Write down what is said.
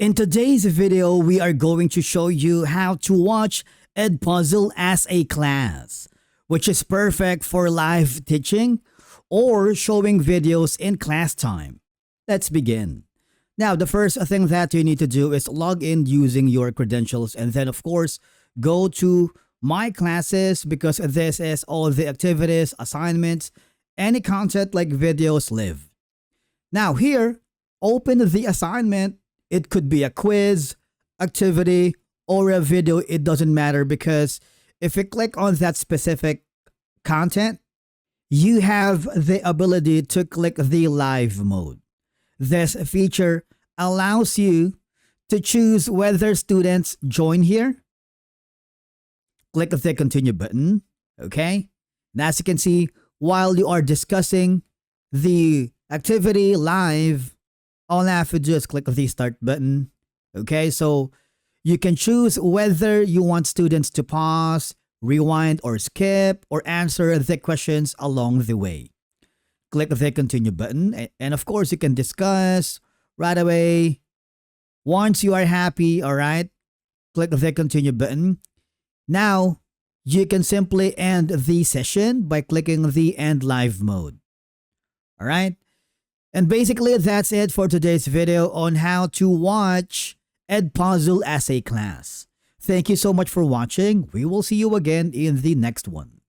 In today's video, we are going to show you how to watch Edpuzzle as a class, which is perfect for live teaching or showing videos in class time. Let's begin. Now, the first thing that you need to do is log in using your credentials and then, of course, go to My Classes because this is all the activities, assignments, any content like videos live. Now here, open the assignment. It could be a quiz, activity, or a video. It doesn't matter because if you click on that specific content, you have the ability to click the live mode. This feature allows you to choose whether students join here. Click the continue button, okay? And as you can see, while you are discussing the activity live, all I have to do is click the start button, okay? So you can choose whether you want students to pause, rewind, or skip, or answer the questions along the way. Click the continue button, and of course you can discuss right away. Once you are happy, all right, click the continue button. Now, you can simply end the session by clicking the end live mode. All right? And basically, that's it for today's video on how to watch Edpuzzle as a class. Thank you so much for watching. We will see you again in the next one.